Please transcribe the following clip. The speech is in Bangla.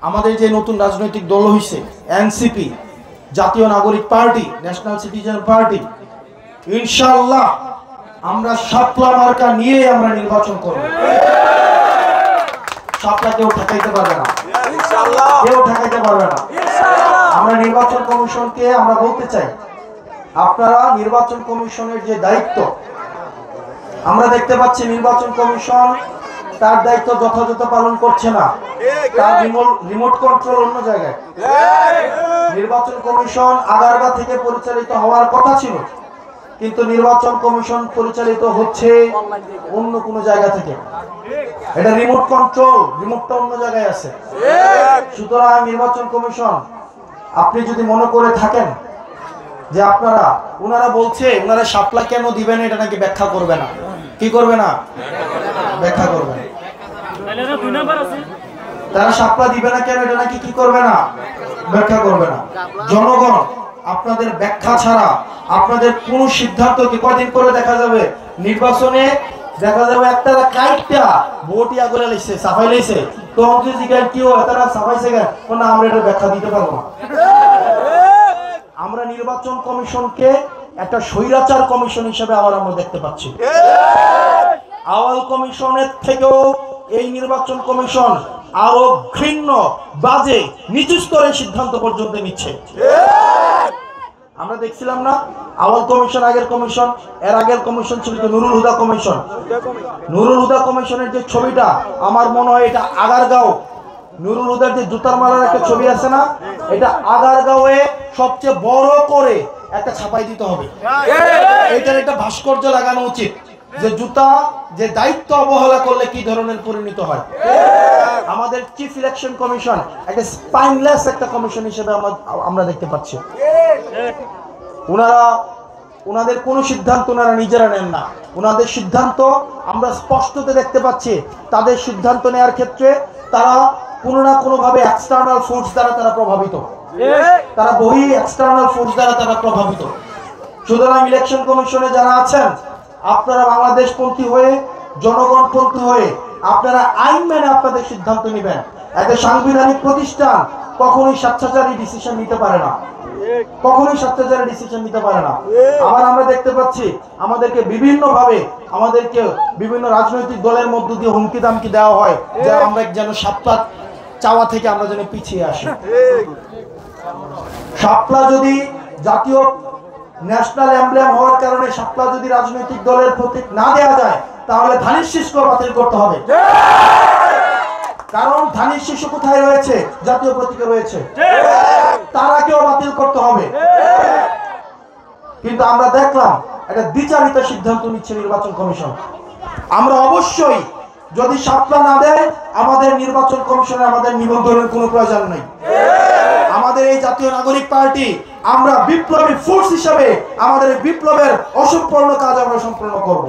আমাদের যে নতুন রাজনৈতিক দল হইছে এনসিপি, জাতীয় নাগরিক পার্টি, ন্যাশনাল সিটিজেন পার্টি, ইনশাআল্লাহ আমরা শাপলা মার্কা নিয়ে আমরা নির্বাচন করব। শাপলা কেউ ঠেকাইতে পারবে না, ইনশাআল্লাহ কেউ ঠেকাইতে পারবে না, ইনশাআল্লাহ। আমরা নির্বাচন কমিশনকে আমরা বলতে চাই, আপনারা নির্বাচন কমিশনের যে দায়িত্ব, আমরা দেখতে পাচ্ছি নির্বাচন কমিশন তার দায়িত্ব যথাযথ পালন করছে না, তার রিমোট কন্ট্রোল অন্য জায়গায়। নির্বাচন কমিশন আগারগা থেকে পরিচালিত হওয়ার কথা ছিল, কিন্তু নির্বাচন কমিশন পরিচালিত হচ্ছে অন্য কোনো জায়গা থেকে। এটা রিমোট কন্ট্রোল, রিমোটটা অন্য জায়গায় আছে। সুতরাং নির্বাচন কমিশন, আপনি যদি মনে করে থাকেন যে ওনারা বলছে ওনারা শাপলা কেন দিবেন, এটা নাকি ব্যাখ্যা করবে না, কি করবে না, ব্যাখ্যা করবে না। তারা শাপলা দিবে না কেন, এটা নাকি কি করবে না, ব্যাখ্যা করবে না। জনগণ আপনাদের ব্যাখ্যা ছাড়া আপনাদের কোন সিদ্ধান্তকে কদিন করে দেখা যাবে নির্বাচনে, দেখা যাবে একটা কাইটটা ভোটিয়া করে লাইছে, সাফাই লাইছে, তো অঙ্কে জিজ্ঞাসা কি হয় তারা সাফাইছে কেন, না আমরা এটা ব্যাখ্যা দিতে পারবো না। আমরা নির্বাচন কমিশনকে একটা স্বৈরাচার কমিশন হিসেবে আবার আমরা দেখতে পাচ্ছি। আওয়াল কমিশনের থেকেও এই নির্বাচন কমিশন আরো ঘৃণ্য, বাজে, নিচু স্তরের সিদ্ধান্ত পর্যন্ত নিচ্ছে। আমরা দেখছিলাম না আওয়াল কমিশন, আগের কমিশন, এর আগের কমিশন ছিল নুরুল হুদা কমিশন। নুরুল হুদা কমিশনের যে ছবিটা, আমার মনে হয় এটা আগারগাঁও, নুরুল হুদার যে জুতার মালার একটা ছবি আছে না, এটা আগারগাঁওয়ে সবচেয়ে বড় করে একটা ছাপাই দিতে হবে। এটার একটা ভাস্কর্য লাগানো উচিত যে জুতা যে দায়িত্ব অবহেলা করলে কি ধরনের পরিণত হয়। আমাদের চিফ ইলেকশন কমিশন একটা স্পাইনলেস একটা কমিশন হিসেবে আমরা দেখতে পাচ্ছি। ওনাদের কোনো সিদ্ধান্ত ওনারা নিজেরা নেন না। ওনাদের সিদ্ধান্ত আমরা স্পষ্টতে দেখতে পাচ্ছি, তাদের সিদ্ধান্ত নেওয়ার ক্ষেত্রে তারা কোনো না কোনোভাবে এক্সটার্নাল ফোর্স দ্বারা তারা প্রভাবিত, তারা বহি এক্সটার্নাল ফোর্স দ্বারা তারা প্রভাবিত। সুতরাং ইলেকশন কমিশনে যারা আছেন, আপনারা বাংলাদেশপন্থী হয়ে, জনগণপন্থী হয়ে আপনারা আইন মেনে আপনাদের সিদ্ধান্ত নেবেন। একটা সাংবিধানিক প্রতিষ্ঠান কখনোই স্বেচ্ছাচারী ডিসিশন নিতে পারে না, কখনোই স্বেচ্ছাচারী ডিসিশন নিতে পারে না। আবার আমরা দেখতে পাচ্ছি আমাদেরকে বিভিন্ন রাজনৈতিক দলের মধ্য দিয়ে হুমকি দামকি দেওয়া হয় যে আমরা যেন শাপলা চাওয়া থেকে আমরা যেন পিছিয়ে আসি। শাপলা যদি জাতীয় ন্যাশনাল এমব্লেম হওয়ার কারণে শাপলা যদি রাজনৈতিক দলের প্রতীক না দেওয়া যায়, তাহলে ধানের শীষকে বাতিল করতে হবে। কারণ ধানের শীষ কোথায় রয়েছে, জাতীয় প্রতীকে রয়েছে, তারাকেও বাতিল করতে হবে। কিন্তু আমরা দেখলাম একটা দ্বিচারিত সিদ্ধান্ত নিচ্ছে নির্বাচন কমিশন। আমরা অবশ্যই যদি শাপলা না দেয়, আমাদের নির্বাচন কমিশনে আমাদের নিবন্ধনের কোনো প্রয়োজন নেই। আমাদের এই জাতীয় নাগরিক পার্টি, আমরা বিপ্লবী ফোর্স হিসাবে আমাদের বিপ্লবের অসম্পূর্ণ কাজ আমরা সম্পূর্ণ করব।